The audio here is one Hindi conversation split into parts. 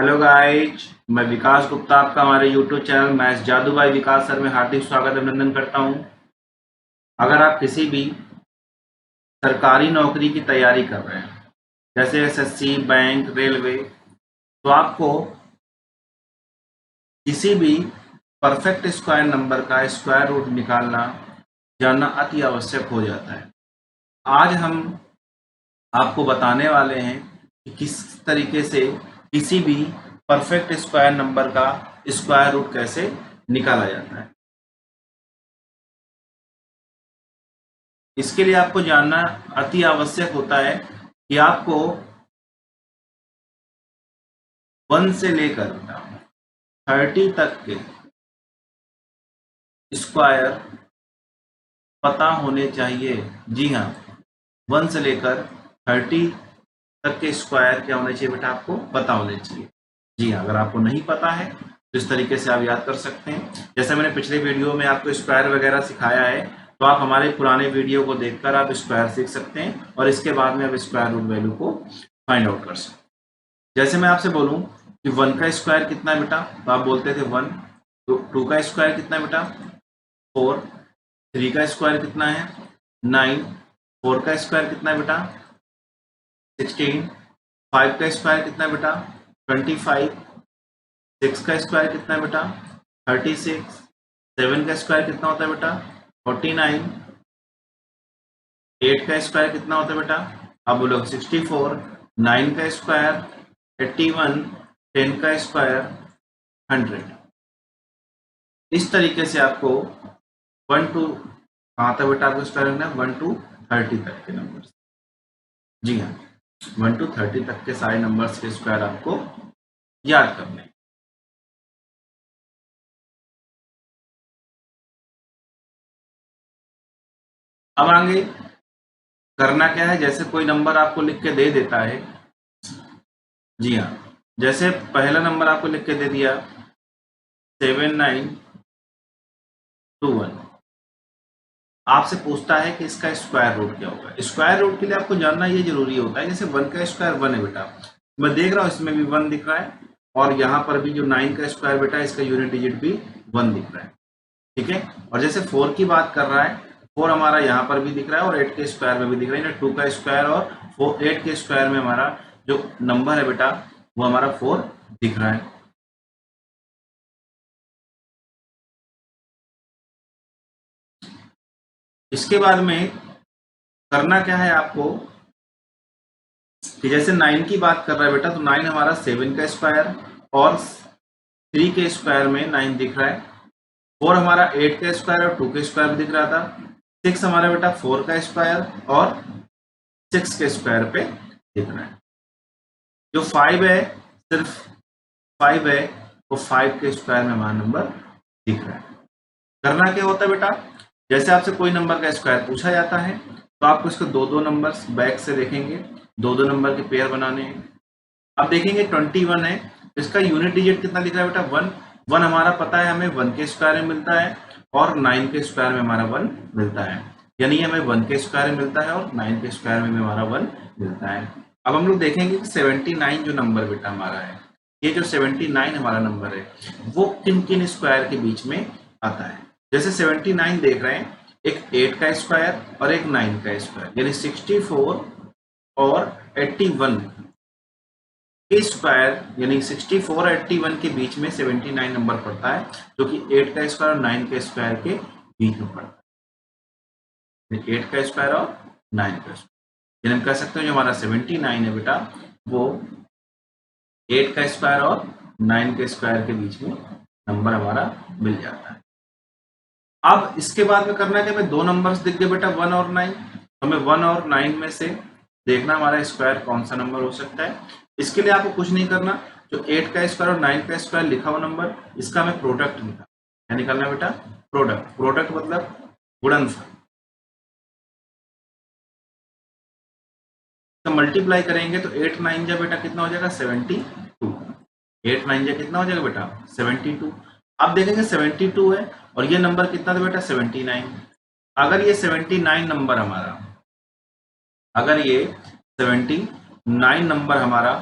हेलो गाइज, मैं विकास गुप्ता आपका हमारे यूट्यूब चैनल मैथ्स जादू भाई विकास सर में हार्दिक स्वागत अभिनंदन करता हूं। अगर आप किसी भी सरकारी नौकरी की तैयारी कर रहे हैं जैसे एसएससी, बैंक, रेलवे, तो आपको किसी भी परफेक्ट स्क्वायर नंबर का स्क्वायर रूट निकालना जानना अति आवश्यक हो जाता है। आज हम आपको बताने वाले हैं कि किस तरीके से किसी भी परफेक्ट स्क्वायर नंबर का स्क्वायर रूट कैसे निकाला जाता है। इसके लिए आपको जानना अति आवश्यक होता है कि आपको 1 से लेकर 30 तक के स्क्वायर पता होने चाहिए। जी हाँ, 1 से लेकर 30 तक के स्क्वायर क्या होने चाहिए बेटा, आपको पता होने चाहिए। जी हाँ, अगर आपको नहीं पता है तो इस तरीके से आप याद कर सकते हैं। जैसे मैंने पिछले वीडियो में आपको स्क्वायर वगैरह सिखाया है, तो आप हमारे पुराने वीडियो को देखकर आप स्क्वायर सीख सकते हैं और इसके बाद में आप स्क्वायर रूट वैल्यू को फाइंड आउट कर सकते हैं। जैसे मैं आपसे बोलूं कि 1 का स्क्वायर कितना है बेटा, तो आप बोलते थे 1। तो 2 का स्क्वायर कितना है बेटा, 4। 3 का स्क्वायर कितना है, 9। 4 का स्क्वायर कितना है बेटा, 16। 5 का स्क्वायर कितना है बेटा, 25। 6 का स्क्वायर कितना है बेटा, 36। 7 का स्क्वायर कितना होता है बेटा, 49। 8 का स्क्वायर कितना होता है बेटा, आप बोलोगे 64। 9 का स्क्वायर 81। 10 का स्क्वायर 100। इस तरीके से आपको 1 टू कहाँ तक बेटा आपको स्क्वायर रखना है, 1 टू 30 तक के नंबर। जी हाँ, 1 टू 30 तक के सारे नंबर्स के स्क्वायर आपको याद करने हैं। अब आगे करना क्या है, जैसे कोई नंबर आपको लिख के दे देता है। जी हाँ, जैसे पहला नंबर आपको लिख के दे दिया 7921, आपसे पूछता है कि इसका स्क्वायर रूट क्या होगा। स्क्वायर रूट के लिए आपको जानना ये जरूरी होता है, जैसे 1 का स्क्वायर 1 है बेटा, मैं देख रहा हूँ इसमें भी 1 दिख रहा है, और यहाँ पर भी जो 9 का स्क्वायर बेटा इसका यूनिट डिजिट भी 1 दिख रहा है। ठीक है, और जैसे 4 की बात कर रहा है, 4 हमारा यहाँ पर भी दिख रहा है और 8 के स्क्वायर में भी दिख रहा है। 2 का स्क्वायर और 8 के स्क्वायर में हमारा जो नंबर है बेटा वो हमारा 4 दिख रहा है। इसके बाद में करना क्या है आपको कि जैसे 9 की बात कर रहा है बेटा, तो 9 हमारा 7 का स्क्वायर और 3 के स्क्वायर में 9 दिख रहा है। 4 हमारा 8 का स्क्वायर और 2 के स्क्वायर में दिख रहा था। 6 हमारा बेटा 4 का स्क्वायर और 6 के स्क्वायर पे दिख रहा है। जो 5 है, सिर्फ 5 है, वो 5 के स्क्वायर में हमारा नंबर दिख रहा है। करना क्या होता है बेटा, जैसे आपसे कोई नंबर का स्क्वायर पूछा जाता है तो आपको इसको दो दो नंबर्स बैक से देखेंगे, दो दो नंबर के पेयर बनाने हैं। अब देखेंगे 21 है, इसका यूनिट डिजिट कितना दिख रहा है बेटा, 1। 1 हमारा पता है हमें 1 के स्क्वायर में मिलता है और 9 के स्क्वायर में हमारा 1 मिलता है, यानी हमें 1 के स्क्वायर में मिलता है और 9 के स्क्वायर में भी हमारा 1 मिलता है। अब हम लोग देखेंगे कि 79 जो नंबर बेटा हमारा है, ये जो 79 हमारा नंबर है वो किन किन स्क्वायर के बीच में आता है। जैसे 79 देख रहे हैं, एक 8 का स्क्वायर और एक 9 का स्क्वायर, यानी 64 और 81 के स्क्वायर, यानी 64 और 81 के बीच में 79 नंबर पड़ता है, जो कि 8 का स्क्वायर और 9 के स्क्वायर के बीच में पड़ता है। 8 का स्क्वायर और 9 का स्क्वायर, यानी हम कह सकते हैं जो हमारा 79 है बेटा वो 8 का स्क्वायर और 9 के स्क्वायर के बीच में नंबर हमारा मिल जाता है। अब इसके बाद में करना है कि हमें दो नंबर्स दिख गए बेटा 1 और 9, हमें 1 और 9 में से देखना हमारा स्क्वायर कौन सा नंबर हो सकता है। इसके लिए आपको कुछ नहीं करना, जो 8 का स्क्वायर और 9 का स्क्वायर लिखा हुआ नंबर, इसका हमें प्रोडक्ट निकालना। क्या निकालना है बेटा, प्रोडक्ट। प्रोडक्ट मतलब गुणनफल। तो मल्टीप्लाई करेंगे तो 8 9 जा बेटा कितना हो जाएगा, 72। 8 9 जा कितना हो जाएगा बेटा, 72। अब देखेंगे 72 है और ये नंबर कितना था बेटा, 79। अगर ये 79 नंबर हमारा, अगर ये 79 नंबर हमारा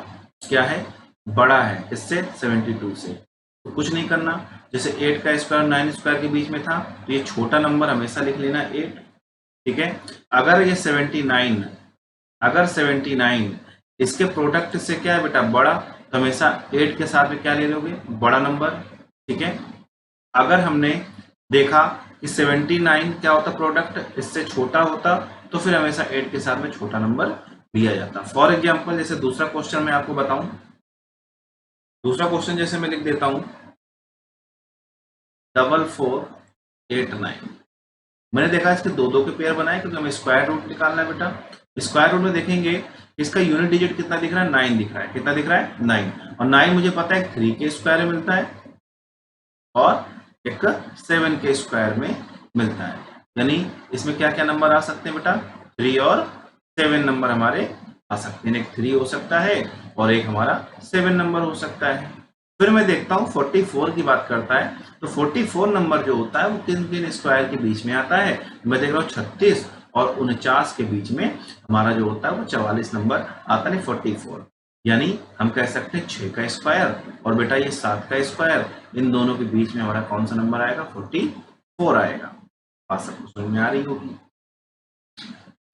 क्या है, बड़ा है इससे 72 से, तो कुछ नहीं करना। जैसे 8 का स्क्वायर 9 स्क्वायर के बीच में था, तो ये छोटा नंबर हमेशा लिख लेना 8। ठीक है, अगर ये 79, अगर 79 इसके प्रोडक्ट से क्या है बेटा बड़ा, तो हमेशा 8 के साथ में क्या ले लोगे, बड़ा नंबर। ठीक है, अगर हमने देखा कि 79 क्या होता प्रोडक्ट इससे छोटा होता, तो फिर हमेशा 8 के साथ में छोटा नंबर लिया जाता। फॉर एग्जाम्पल जैसे दूसरा क्वेश्चन मैं आपको बताऊं, दूसरा क्वेश्चन जैसे मैं लिख देता हूं 4489। मैंने देखा इसके दो दो के पेयर बनाए क्योंकि हमें स्क्वायर रूट निकालना है बेटा। स्क्वायर रूट में देखेंगे इसका यूनिट डिजिट कितना दिख रहा है, 9 दिख रहा है। कितना दिख रहा है, 9। और 9 मुझे पता है 3 के स्क्वायर में मिलता है और एक 7 के स्क्वायर में मिलता है। यानी इसमें क्या क्या नंबर आ सकते हैं बेटा, 3 और 7 नंबर हमारे आ सकते हैं। एक 3 हो सकता है और एक हमारा 7 नंबर हो सकता है। फिर मैं देखता हूँ 44 की बात करता है, तो 44 नंबर जो होता है वो किन किन स्क्वायर के बीच में आता है। मैं देख रहा हूँ 36 और 49 के बीच में हमारा जो होता है वो 44 नंबर आता है 44। यानी हम कह सकते हैं 6 का स्क्वायर और बेटा ये 7 का स्क्वायर, इन दोनों के बीच में हमारा कौन सा नंबर आएगा, 44 आएगा। बात सबको समझ में आ रही होगी।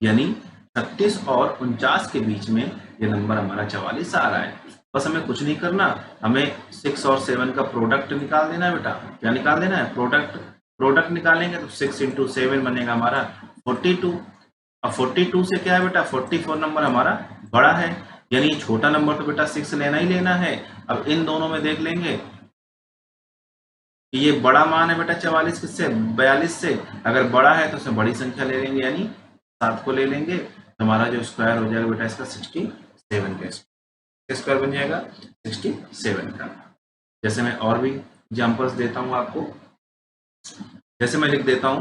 यानी 36 और 49 के बीच में ये नंबर हमारा 44 आ रहा है। बस हमें कुछ नहीं करना, हमें 6 और 7 का प्रोडक्ट निकाल देना है बेटा। क्या निकाल देना है, प्रोडक्ट। प्रोडक्ट निकालेंगे तो 6 × 7 बनेगा हमारा 42। अब 42 से क्या है बेटा, 44 नंबर हमारा बड़ा है, यानी छोटा नंबर तो बेटा 6 लेना ही लेना है। अब इन दोनों में देख लेंगे कि ये बड़ा मान है बेटा 44 किससे, 42 से। अगर बड़ा है तो उसमें बड़ी संख्या ले लेंगे, यानी 7 को ले लेंगे। तो हमारा जो स्क्वायर हो जाएगा बेटा इसका 67 का स्क्वायर बन जाएगा 67 का। जैसे मैं और भी एग्जांपल्स देता हूं आपको, जैसे मैं लिख देता हूं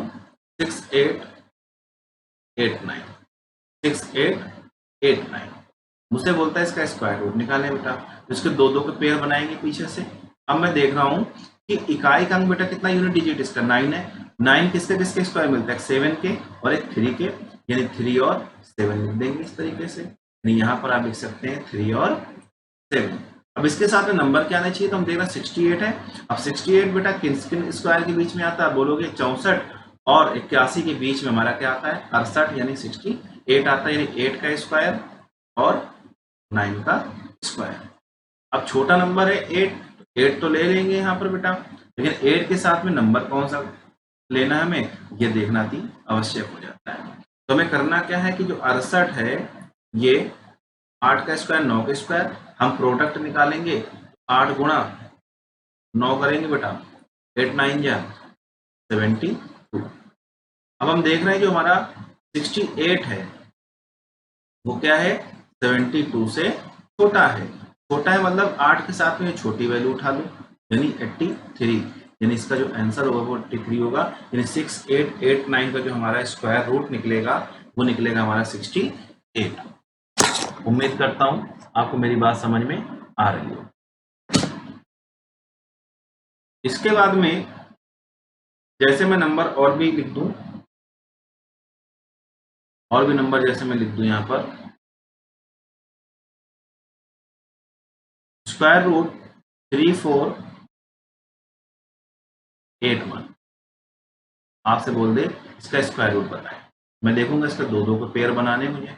6889, 6889। मुझसे बोलता है इसका स्क्वायर रूट निकालें बेटा, तो इसके दो दो के पेयर बनाएंगे पीछे से। अब मैं देख रहा हूं कि इकाई का अंक बेटा कितना, यूनिट डिजिट इसका 9 है। 9 किसके किसके स्क्वायर मिलता है, 7 के और एक 3 के, यानी 3 और 7 लिख देंगे इस तरीके से। यानी यहाँ पर आप लिख सकते हैं 3 और 7। अब इसके साथ में नंबर क्या आना चाहिए, तो हम देख रहे हैं 68 है। अब 68 बेटा किन किन स्क्वायर के बीच में आता है, बोलोगे 64 और 81 के बीच में हमारा क्या आता है, 68, यानी 68 आता है। यानी 8 का स्क्वायर और 9 का स्क्वायर। अब छोटा नंबर है 8 तो ले लेंगे यहाँ पर बेटा, लेकिन 8 के साथ में नंबर कौन सा लेना है हमें, ये देखना भी आवश्यक हो जाता है। तो हमें करना क्या है कि जो 68 है ये 8 का स्क्वायर 9 का स्क्वायर, हम प्रोडक्ट निकालेंगे 8 गुणा 9 करेंगे बेटा, 8 9 जा 72। अब हम देख रहे हैं जो हमारा 68 है वो क्या है, 72 से छोटा है। छोटा है मतलब 8 के साथ में छोटी वैल्यू उठा लो, यानी 83। यानी इसका जो आंसर होगा वो 83 होगा। यानी 6889 का जो हमारा स्क्वायर रूट निकलेगा वो निकलेगा हमारा 68। उम्मीद करता हूं आपको मेरी बात समझ में आ रही हो। इसके बाद में जैसे मैं नंबर और भी लिख दूं, और भी नंबर जैसे मैं लिख दूं यहां पर स्क्वायर रूट 3481, आपसे बोल दे इसका स्क्वायर रूट बताएं। मैं देखूंगा इसका दो दो को पेयर बनाने, मुझे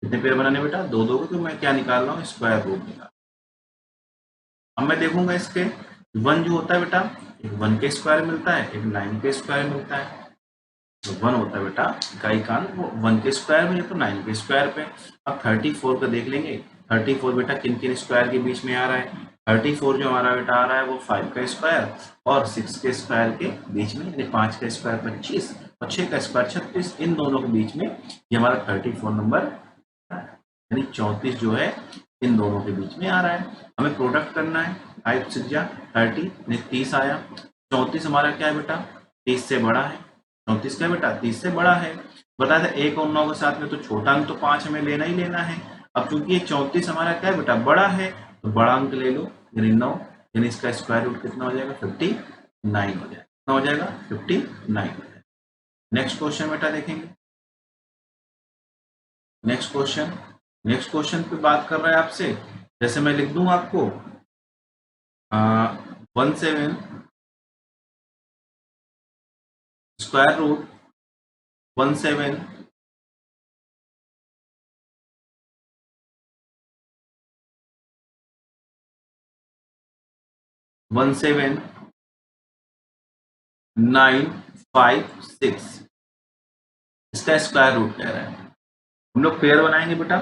कितने पेयर बनाने बेटा, दो दो को। तो मैं क्या निकाल रहा हूँ, स्क्वायर रूट निकाल। अब मैं देखूंगा इसके 1 जो होता है बेटा, एक 1 के स्क्वायर मिलता है, एक 9 के स्क्वायर मिलता है। तो 1 होता है बेटा इकाई का अंक वो 1 के स्क्वायर में, तो 9 के स्क्वायर पे। अब 34 का देख लेंगे, 34 बेटा किन किन स्क्वायर के बीच में आ रहा है। 34 जो हमारा बेटा आ रहा है वो 5 का स्क्वायर और 6 के स्क्वायर के बीच में, यानी 5 का स्क्वायर 25 और 6 का स्क्वायर 36, इन दोनों के बीच में ये हमारा 34 नंबर, यानी 34 जो है इन दोनों के बीच में आ रहा है। हमें प्रोडक्ट करना है, 5 6 30, यानी 30 आया। 34 हमारा क्या है बेटा, 30 से बड़ा है। 34 क्या बेटा, 30 से बड़ा है। बता दें 1 और 9 के साथ में तो छोटा अंक तो 5 हमें लेना ही लेना है। अब चूंकि ये 34 हमारा क्या है बेटा, बड़ा है, तो बड़ा अंक ले लो, यानी 9। यानी इसका स्क्वायर रूट कितना हो जाएगा, 59 हो जाएगा। कितना हो जाएगा, 59 हो जाएगा। नेक्स्ट क्वेश्चन बेटा देखेंगे। नेक्स्ट क्वेश्चन पे बात कर रहा है आपसे, जैसे मैं लिख दूं आपको 17 स्क्वायर रूट 17 956 इसका स्क्वायर रूट कह रहा है। हम लोग पेयर बनाएंगे बेटा।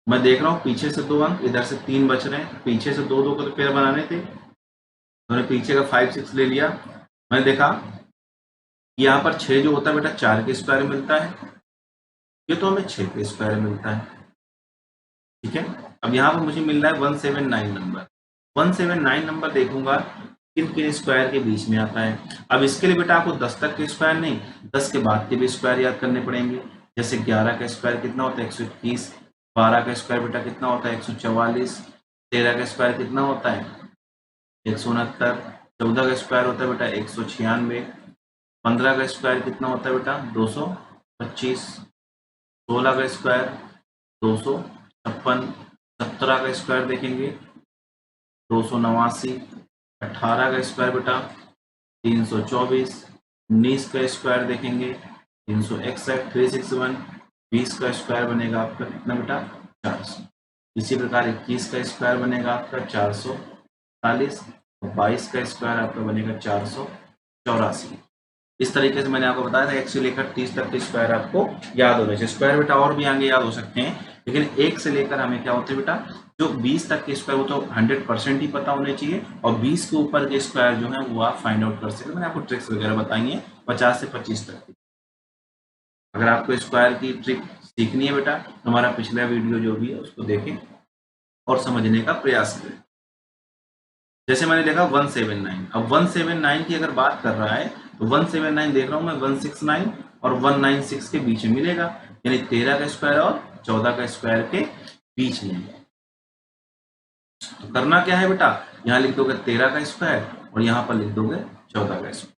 मैं देख रहा हूँ पीछे से 2 अंक, इधर से 3 बच रहे हैं। पीछे से 2 2 को तो पेयर बनाने थे, मैंने पीछे का 5 6 ले लिया। मैंने देखा यहाँ पर 6 जो होता है बेटा 4 के स्क्वायर मिलता है, ये तो हमें 6 के स्क्वायर मिलता है। ठीक है, अब यहाँ पर मुझे मिल रहा है 179 नंबर। 179 नंबर देखूंगा किन किन स्क्वायर के बीच में आता है। अब इसके लिए बेटा आपको 10 तक के स्क्वायर नहीं, 10 के बाद के भी स्क्वायर याद करने पड़ेंगे। जैसे 11 का स्क्वायर कितना होता है 121, 12 का स्क्वायर बेटा कितना होता है 144, 13 का स्क्वायर कितना होता है 169, 14 का स्क्वायर होता है बेटा 196, 15 का स्क्वायर कितना होता है बेटा 225, 16 का स्क्वायर 256, 17 का स्क्वायर देखेंगे 289, 18 का स्क्वायर बेटा 324, 19 का स्क्वायर देखेंगे 361, 361, 20 का स्क्वायर बनेगा आपका कितना बेटा 400। इसी प्रकार 21 का स्क्वायर बनेगा आपका 440 और 22 का स्क्वायर आपका बनेगा 484। इस तरीके से मैंने आपको बताया था 1 से लेकर 30 तक के स्क्वायर आपको याद होने चाहिए। स्क्वायर बेटा और भी आगे याद हो सकते हैं, लेकिन 1 से लेकर हमें क्या होते हैं बेटा जो 20 तक के स्क्वायर वो तो 100% ही पता होने चाहिए, और 20 के ऊपर के स्क्वायर जो है वो आप फाइंड आउट कर सकते हैं। मैंने आपको ट्रिक्स वगैरह बताई हैं 50 से 25 तक की। अगर आपको स्क्वायर की ट्रिक सीखनी है बेटा तो हमारा पिछला वीडियो जो भी है उसको देखें और समझने का प्रयास करें। जैसे मैंने देखा 179, अब 179 की अगर बात कर रहा है तो 179 देख रहा हूं मैं 169 और 196 के बीच में मिलेगा, यानी 13 का स्क्वायर और 14 का स्क्वायर के बीच में। तो करना क्या है बेटा, यहाँ लिख दोगे 13 का स्क्वायर और यहाँ पर लिख दोगे 14 का स्क्वायर।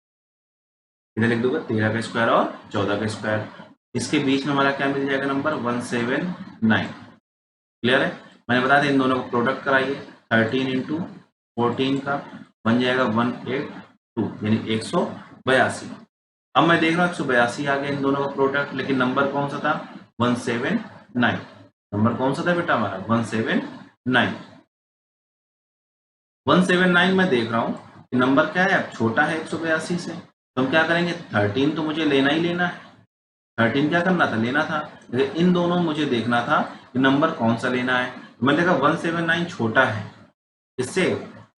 इधर लिख दोगे 13 का स्क्वायर और 14 का स्क्वायर, इसके बीच में हमारा क्या मिल जाएगा नंबर 179। क्लियर है। मैंने बताया था इन दोनों को प्रोडक्ट कराइए, 13 इंटू 14 का बन जाएगा 182 यानी 182। अब मैं देख रहा हूँ 182 आ गया इन दोनों का प्रोडक्ट, लेकिन नंबर कौन सा था 179। नंबर कौन सा था बेटा हमारा 179। 179 मैं देख रहा हूँ कि नंबर क्या है अब छोटा है 182 से, तो हम क्या करेंगे 13 तो मुझे लेना ही लेना है। 13 क्या करना था लेना था, लेकिन इन दोनों मुझे देखना था कि नंबर कौन सा लेना है। तो मैंने देखा 179 छोटा है इससे,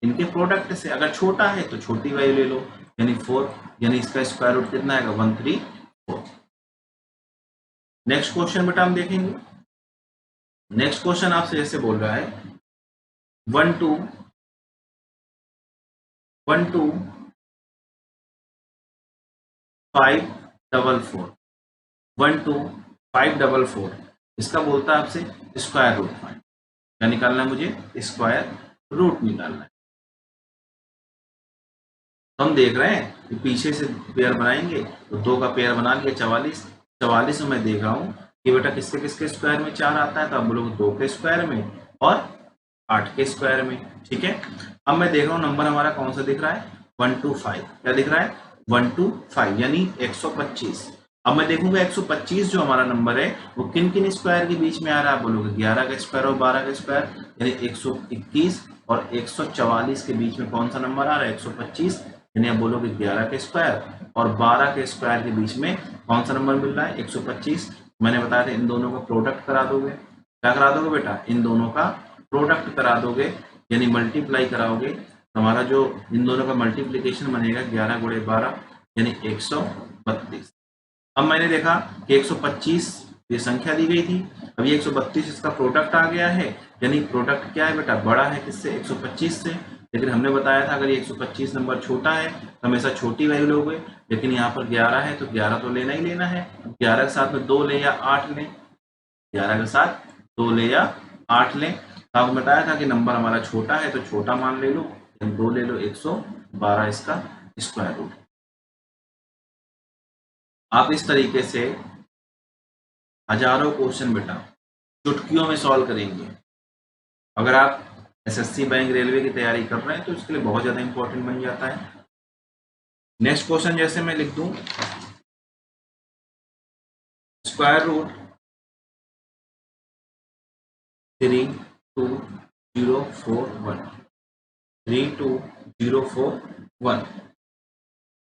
इनके प्रोडक्ट से। अगर छोटा है तो छोटी वैल्यू ले लो यानी 4, यानी इसका स्क्वायर रूट कितना आएगा 134। नेक्स्ट क्वेश्चन बेटा हम देखेंगे। नेक्स्ट क्वेश्चन आपसे ऐसे बोल रहा है 1 2 5 4 4 1 2 5 4 4, इसका बोलता है आपसे स्क्वायर रूट फाइंड, क्या निकालना है मुझे स्क्वायर रूट निकालना है। तो हम देख रहे हैं कि पीछे से पेयर बनाएंगे तो 2 का पेयर बना लिया 44। 44 में मैं देख रहा हूँ कि बेटा किसके किसके स्क्वायर में 4 आता है, तो आप बोलोगे 2 के स्क्वायर में और 8 के स्क्वायर में। ठीक है, अब मैं देख रहा हूँ नंबर हमारा कौन सा दिख रहा है 125, क्या दिख रहा है 125 यानी 125। अब मैं देखूंगा 125 जो हमारा नंबर है वो किन किन स्क्वायर के बीच में आ रहा है, आप बोलोगे 11 का स्क्वायर और 12 का स्क्वायर, यानी 121 और 144 के बीच में कौन सा नंबर आ रहा है 125, यानी आप बोलोगे 11 के स्क्वायर और 12 के स्क्वायर के बीच में कौन सा नंबर मिल रहा है 125। मैंने बताया था इन दोनों का प्रोडक्ट करा दोगे, क्या करा दोगे बेटा इन दोनों का प्रोडक्ट करा दोगे यानी मल्टीप्लाई कराओगे, हमारा जो इन दोनों का मल्टीप्लीकेशन बनेगा 11 गुणे 12 यानी 132। अब मैंने देखा कि 125 ये संख्या दी गई थी, अब ये 132 इसका प्रोडक्ट आ गया है, यानी प्रोडक्ट क्या है बेटा बड़ा है किससे 125 से। लेकिन हमने बताया था अगर ये 125 नंबर छोटा है तो हमेशा छोटी वैल्यू लोगे, लेकिन यहाँ पर 11 है तो 11 तो लेना ही लेना है। 11 के साथ में 2 ले या 8 लें, 11 के साथ 2 ले या 8 लें। तो आपको बताया था कि नंबर हमारा छोटा है तो छोटा मान ले लो, 2 ले लो 112 इसका स्क्वायर रूट। आप इस तरीके से हजारों क्वेश्चन बेटा चुटकियों में सॉल्व करेंगे। अगर आप एसएससी बैंक रेलवे की तैयारी कर रहे हैं तो इसके लिए बहुत ज़्यादा इंपॉर्टेंट बन जाता है। नेक्स्ट क्वेश्चन जैसे मैं लिख दूं, स्क्वायर रूट 32041 32041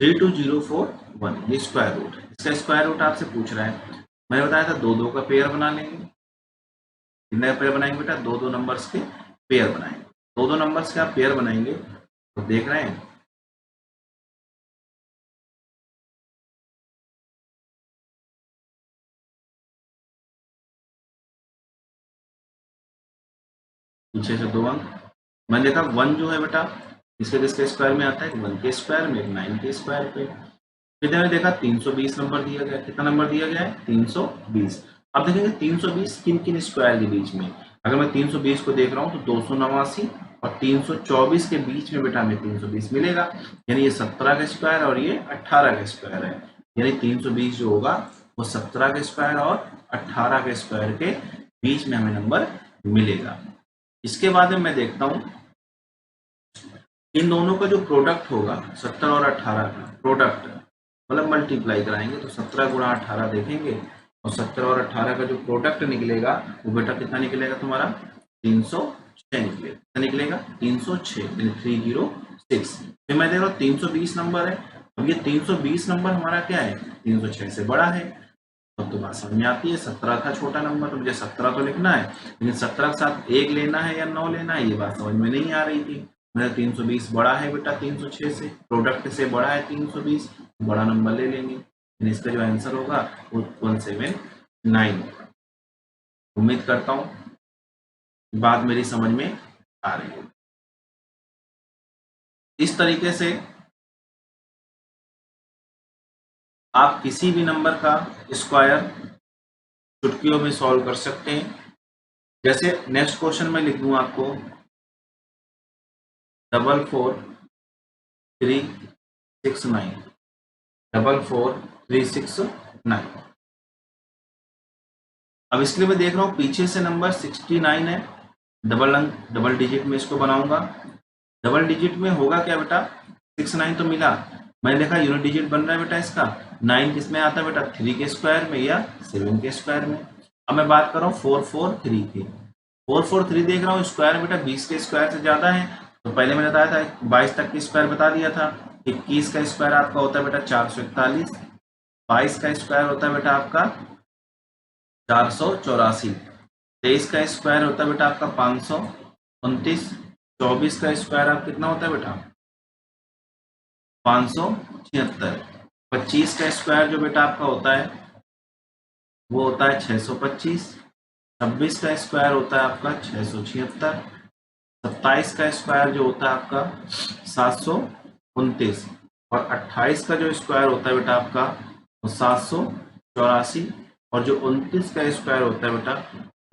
32041 ये स्क्वायर रूट, इसका स्क्वायर रूट आपसे पूछ रहा है। मैंने बताया था दो दो का पेयर बना लेंगे। कितने पेयर बनाएंगे बेटा? दो दो नंबर्स के पेयर बनाएंगे। दो दो नंबर्स के आप पेयर बनाएंगे तो देख रहे हैं पीछे से दो अंक। मैंने देखा वन जो है बेटा इसके किसके स्क्वायर में आता है? वन के स्क्वायर में, 9 के स्क्वायर पे। फिर मैंने देखा 320 नंबर दिया गया। कितना नंबर दिया गया है? 320। अब देखेंगे 320 किन किन स्क्वायर के बीच में। अगर मैं 320 को देख रहा हूँ तो 289 और 324 के बीच में बेटा हमें 320 मिलेगा। यानी ये 17 का स्क्वायर और ये 18 का स्क्वायर है। यानी 320 जो होगा वो 17 के स्क्वायर और 18 के स्क्वायर के बीच में हमें नंबर मिलेगा। इसके बाद में मैं देखता हूं इन दोनों का जो प्रोडक्ट होगा 17 और 18 का प्रोडक्ट, मतलब मल्टीप्लाई कराएंगे तो 17 गुणा 18 देखेंगे और 17 और 18 का जो प्रोडक्ट निकलेगा वो बेटा कितना निकलेगा तुम्हारा? 306 निकलेगा। कितना निकलेगा? 306 यानी 306। फिर मैं देख रहा हूँ 320 नंबर है। अब ये 320 नंबर हमारा क्या है? 306 से बड़ा है। अब तो बात समझ में आती है, 17 था छोटा नंबर तो मुझे 17 तो लिखना है, लेकिन 17 के साथ 1 लेना है या 9 लेना है ये बात समझ में नहीं आ रही थी। मेरा 320 बड़ा है बेटा 306 से, प्रोडक्ट से बड़ा है 320, बड़ा नंबर ले लेंगे। इसका जो आंसर होगा वो 179 होगा। उम्मीद करता हूँ बात मेरी समझ में आ रही है। इस तरीके से आप किसी भी नंबर का स्क्वायर चुटकियों में सॉल्व कर सकते हैं। जैसे नेक्स्ट क्वेश्चन में लिख दूं आपको 44369 44369। अब इसके लिए मैं देख रहा हूँ पीछे से नंबर 69 है, डबल डिजिट में इसको बनाऊंगा। डबल डिजिट में होगा क्या बेटा? 69 तो मिला, मैंने देखा यूनिट डिजिट बन रहा है बेटा इसका। 9 किस में आता है बेटा? 3 के स्क्वायर में या 7 के स्क्वायर में। अब मैं बात कर रहा हूँ 443 की। 443 देख रहा हूँ स्क्वायर बेटा 20 के स्क्वायर से ज्यादा है, तो पहले मैंने बताया था 22 तक की स्क्वायर बता दिया था। 21 का स्क्वायर आपका होता है बेटा 441, 22 का स्क्वायर होता है बेटा आपका 484, 23 का स्क्वायर होता है बेटा आपका 529, 24 का स्क्वायर आप कितना होता है बेटा? 576, 25 का स्क्वायर जो बेटा आपका होता है वो होता है 625, 26 का स्क्वायर होता है आपका 676, 27 का स्क्वायर जो होता है आपका 729 और 28 का जो स्क्वायर होता है बेटा आपका वो 784 और जो 29 का स्क्वायर होता है बेटा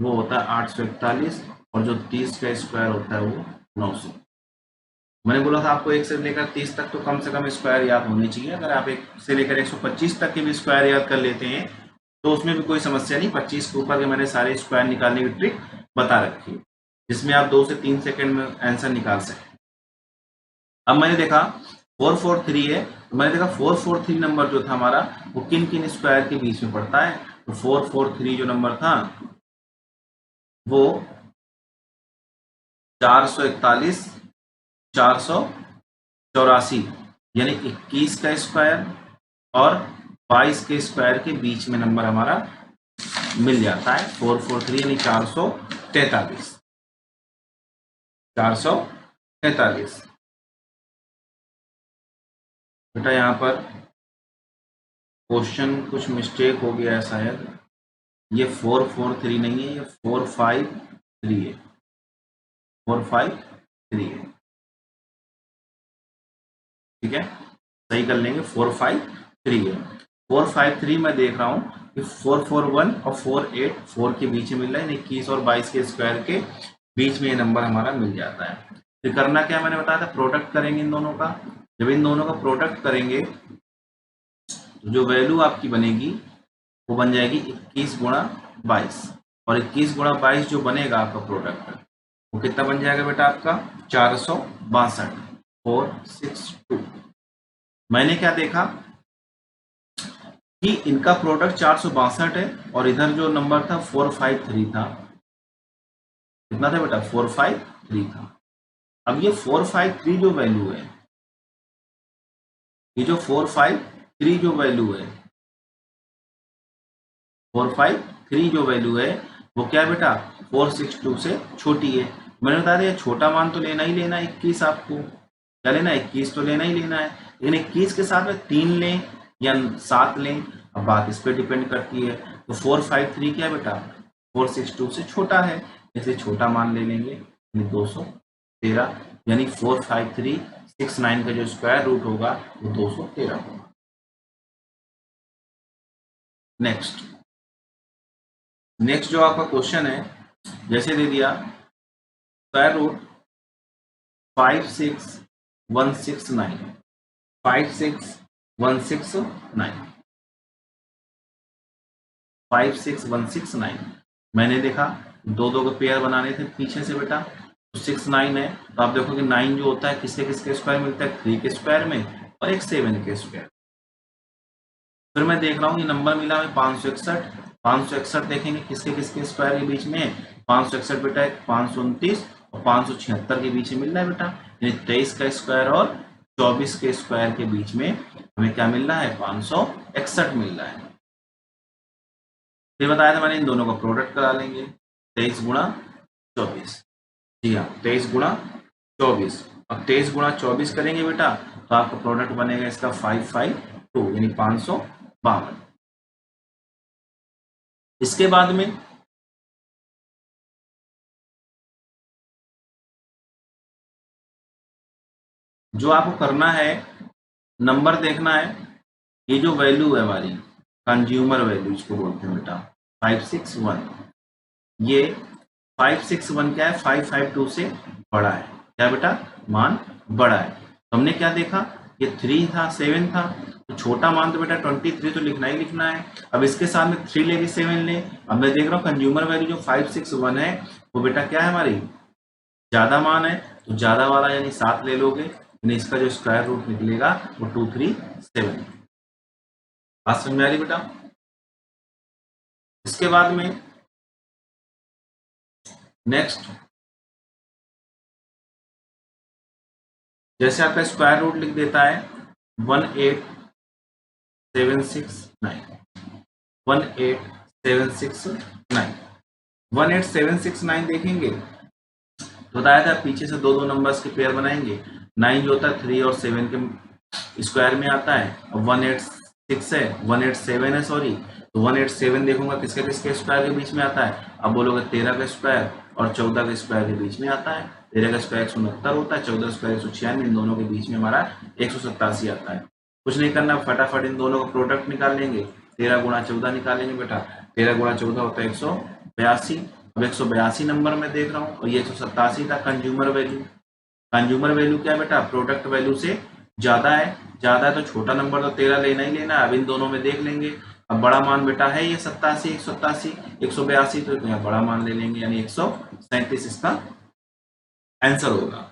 वो होता है 841 और जो 30 का स्क्वायर होता है वो 900। मैंने बोला था आपको 1 से लेकर 30 तक तो कम से कम स्क्वायर याद होनी चाहिए। अगर आप 1 से लेकर 125 तक के भी स्क्वायर याद कर लेते हैं तो उसमें भी कोई समस्या नहीं। 25 के ऊपर के मैंने सारे स्क्वायर निकालने की ट्रिक बता रखी है जिसमें आप 2 से 3 सेकंड में आंसर निकाल सकते। अब मैंने देखा 443 है, तो मैंने देखा 443 नंबर जो था हमारा वो किन किन स्क्वायर के बीच में पड़ता है। तो 443 जो नंबर था वो 441, 484 यानी 21 का स्क्वायर और 22 के स्क्वायर के बीच में नंबर हमारा मिल जाता है। 443 यानी 443, 443। बेटा यहाँ पर क्वेश्चन कुछ मिस्टेक हो गया है शायद, ये 443 नहीं है, ये 453 है, 453 है। ठीक है, सही कर लेंगे, 453 है। 453 मैं देख रहा हूँ कि 441 और 484 के बीच में मिल रहा है, 21 और 22 के स्क्वायर के बीच में ये नंबर हमारा मिल जाता है। फिर करना क्या मैंने बताया था, प्रोडक्ट करेंगे इन दोनों का। जब इन दोनों का प्रोडक्ट करेंगे तो जो वैल्यू आपकी बनेगी वो बन जाएगी 21 गुणा 22 और 21 गुणा 22 जो बनेगा आपका प्रोडक्ट वो कितना बन जाएगा बेटा आपका 462 462। मैंने क्या देखा कि इनका प्रोडक्ट 462 है और इधर जो नंबर था 453 था। कितना था बेटा 453 था। अब ये 453 जो वैल्यू है, ये जो 453 जो वैल्यू है, 453 जो वैल्यू है वो क्या है बेटा 462 से छोटी है। मैंने बता दिया छोटा मान तो लेना ही लेना है 21, आपको क्या लेना है 21 तो लेना ही लेना है, लेकिन 21 के साथ में 3 लें या 7 लें, अब बात इस पर डिपेंड करती है। तो 453 क्या है बेटा 462 से छोटा है, इसलिए छोटा मान ले लेंगे, यानी 213, यानी 45369 का जो स्क्वायर रूट होगा वो 213 होगा। नेक्स्ट जो आपका क्वेश्चन है, जैसे दे दिया स्क्वायर रूट 56169 56169, मैंने देखा दो के पेयर बनाने थे पीछे से बेटा, तो 69 है, तो आप देखो कि 9 जो होता है किसके किसके स्क्वायर मिलता है 3 के स्क्वायर में और एक 7 के स्क्वायर। फिर मैं देख रहा हूँ ये नंबर मिला है 561 देखेंगे किसके किसके स्क्वायर के बीच में, 561 बेटा एक 529 और 576 के बीच में मिल रहा है बेटा, यानी 23 का स्क्वायर और 24 के स्क्वायर के बीच में हमें क्या मिल रहा है 561 मिल रहा है। फिर बताया था मैंने इन दोनों का प्रोडक्ट करा लेंगे 23 गुणा 24, जी हाँ 23 गुणा 24, अब 23 गुणा 24 करेंगे बेटा तो आपका प्रोडक्ट बनेगा इसका 552 यानी 552। इसके बाद में जो आपको करना है नंबर देखना है, ये जो वैल्यू है हमारी कंज्यूमर वैल्यू इसको बोलते हैं बेटा 561, ये 561 क्या है 552 से बड़ा है, क्या बेटा मान बड़ा है। तो हमने क्या देखा ये 3 था 7 था, तो छोटा मान तो बेटा 23 तो लिखना ही लिखना है। अब इसके साथ में 3 ले भी 7 ले, अब मैं देख रहा हूँ कंज्यूमर वैल्यू जो 561 है वो बेटा क्या है हमारी ज्यादा मान है, तो ज्यादा वाला यानी 7 ले लोगे, यानी इसका जो स्क्वायर रूट निकलेगा वो 237। बात समझ में आ रही बेटा। इसके बाद में नेक्स्ट जैसे आपका स्क्वायर रूट लिख देता है 18769 देखेंगे तो बताया था पीछे से दो नंबर्स के पेयर बनाएंगे, 9 जो होता है 3 और 7 के स्क्वायर में आता है, अब 186 है 187 है सॉरी, तो 187 देखूंगा किसके किसके स्क्वायर के बीच में आता है, अब बोलोगे 13 का स्क्वायर और 14 के स्क्वायर के बीच में आता है, 13 का स्क्वायर 169 होता है, 14 स्क्वायर 196, इन दोनों के बीच में हमारा 187 आता है। कुछ नहीं करना फटाफट इन दोनों का प्रोडक्ट निकाल लेंगे, 13 गुणा 14 निकालेंगे बेटा, 13 गुणा 14 होता है 182। अब 182 नंबर में देख रहा हूँ और ये 187 था कंज्यूमर वैल्यू। कंज्यूमर वैल्यू क्या है बेटा प्रोडक्ट वैल्यू से ज्यादा है तो छोटा नंबर तो 13 लेना ही लेना है। अब इन दोनों में देख लेंगे, अब बड़ा मान बेटा है ये 87 187 182 तो यहाँ बड़ा मान ले लेंगे यानी 137 इसका आंसर होगा।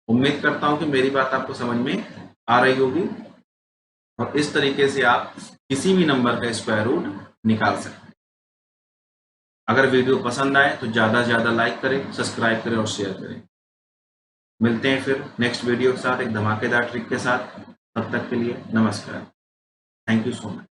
उम्मीद करता हूं कि मेरी बात आपको समझ में आ रही होगी और इस तरीके से आप किसी भी नंबर का स्क्वायर रूट निकाल सकते हैं। अगर वीडियो पसंद आए तो ज़्यादा से ज़्यादा लाइक करें, सब्सक्राइब करें और शेयर करें। मिलते हैं फिर नेक्स्ट वीडियो के साथ एक धमाकेदार ट्रिक के साथ, तब तक के लिए नमस्कार, थैंक यू सो मच।